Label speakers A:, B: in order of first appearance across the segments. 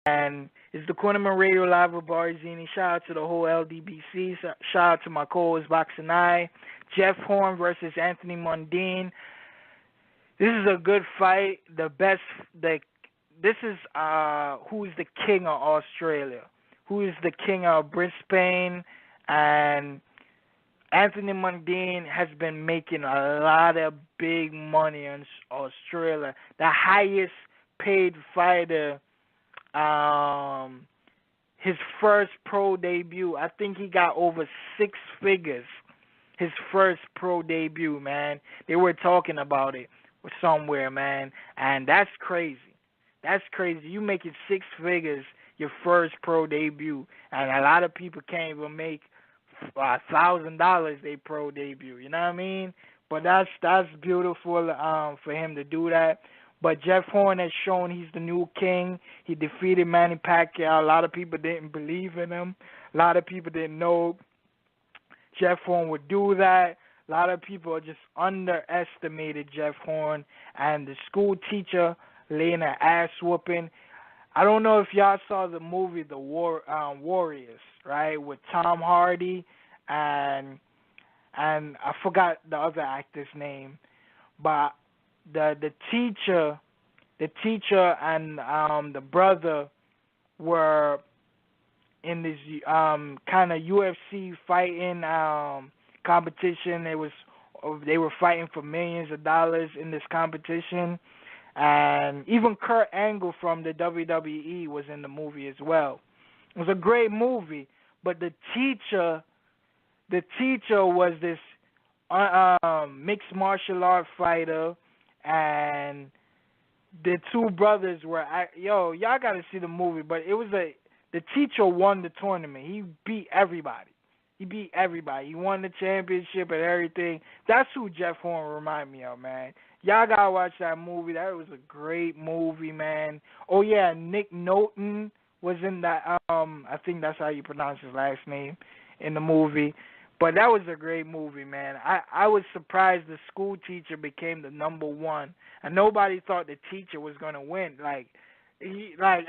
A: And it's the Cornermen Radio Live with Barzini. Shout out to the whole LDBC. Shout out to my co-host Boxing Eye. Jeff Horn versus Anthony Mundine. This is a good fight. This is who's the king of Australia, who is the king of Brisbane, and Anthony Mundine has been making a lot of big money in Australia. The highest paid fighter, his first pro debut, I think he got over 6 figures. His first pro debut, man. They were talking about it somewhere, man, and that's crazy. That's crazy. You making 6 figures your first pro debut, and a lot of people can't even make $1,000 they pro debut. You know what I mean? But that's beautiful for him to do that. But Jeff Horn has shown he's the new king. He defeated Manny Pacquiao. A lot of people didn't believe in him. A lot of people didn't know Jeff Horn would do that. A lot of people just underestimated Jeff Horn, and the school teacher laying an ass whooping. I don't know if y'all saw the movie The Warriors, right, with Tom Hardy and I forgot the other actor's name, but the teacher and the brother were in this kind of UFC fighting competition. They were fighting for millions of dollars in this competition, and even Kurt Angle from the WWE was in the movie as well. It was a great movie, but the teacher was this mixed martial art fighter, and the two brothers were y'all gotta see the movie. But it was the teacher won the tournament. He beat everybody. He won the championship and everything. That's who Jeff Horn remind me of, man. Y'all gotta watch that movie. That was a great movie, man. Oh yeah, Nick Nolte was in that. I think that's how you pronounce his last name in the movie. But that was a great movie, man. I was surprised the school teacher became the #1, and nobody thought the teacher was gonna win. Like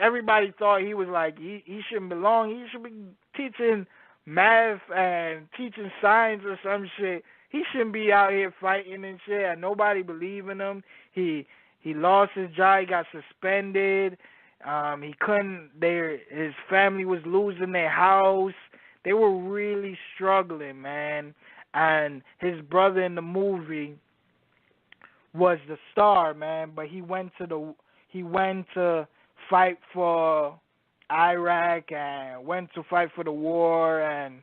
A: everybody thought he was like he shouldn't belong. He should be teaching math and teaching science or some shit. He shouldn't be out here fighting and shit. And nobody believed in him. He lost his job. He got suspended. He couldn't. His family was losing their house. They were really struggling, man. And his brother in the movie was the star, man. But he went to fight for Iraq and went to fight for the war and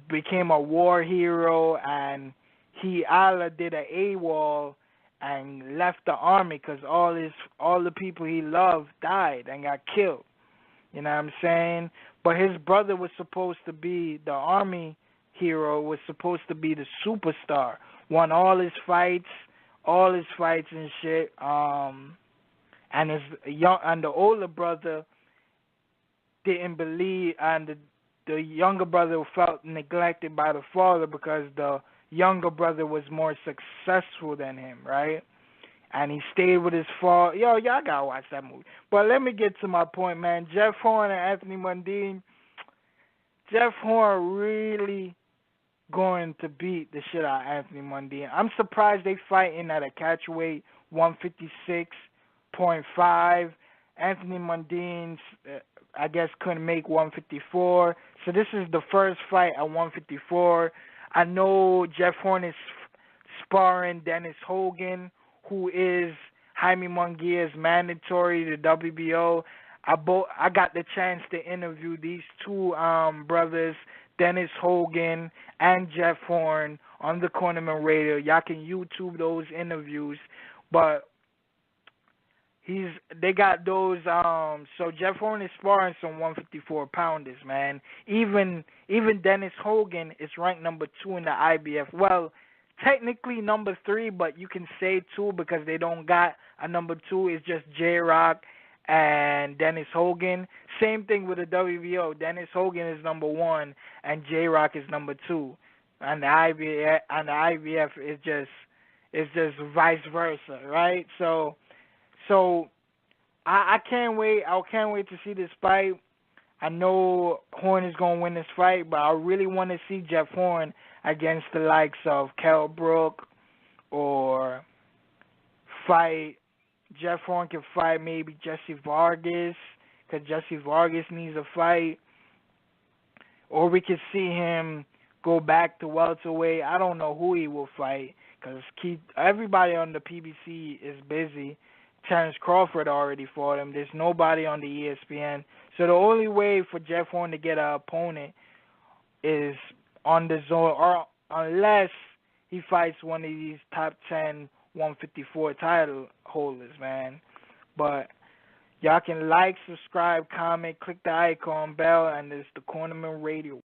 A: became a war hero. And he did an AWOL and left the army because all the people he loved died and got killed. You know what I'm saying? But his brother was supposed to be the army hero, was supposed to be the superstar. Won all his fights and shit. And the older brother didn't believe, and the younger brother felt neglected by the father because the younger brother was more successful than him, right? And he stayed with his father. Y'all gotta watch that movie. But let me get to my point, man. Jeff Horn and Anthony Mundine. Jeff Horn really going to beat the shit out of Anthony Mundine. I'm surprised they fighting at a catchweight 156.5. Anthony Mundine, I guess, couldn't make 154. So this is the first fight at 154. I know Jeff Horn is sparring Dennis Hogan, who is Jaime Munguia's mandatory, the WBO. I got the chance to interview these two brothers, Dennis Hogan and Jeff Horn, on the Cornermen Radio. Y'all can YouTube those interviews. But they got those. So Jeff Horn is sparring some 154-pounders, man. Even Dennis Hogan is ranked #2 in the IBF. Well, technically #3, but you can say 2 because they don't got a #2. It's just J-Rock and Dennis Hogan. Same thing with the WBO. Dennis Hogan is #1 and J-Rock is #2. And the IBF is just vice versa, right? So I can't wait. I can't wait to see this fight. I know Horn is gonna win this fight, but I really want to see Jeff Horn against the likes of Kell Brook, or fight Jeff Horn can fight maybe Jesse Vargas, because Jesse Vargas needs a fight, or we could see him go back to welterweight. I don't know who he will fight, because everybody on the PBC is busy. Terrence Crawford already fought him. There's nobody on the ESPN. So the only way for Jeff Horn to get an opponent is on the zone, or unless he fights one of these top 10 154 title holders, man. But y'all can like, subscribe, comment, click the icon bell, and it's the Cornermen Radio.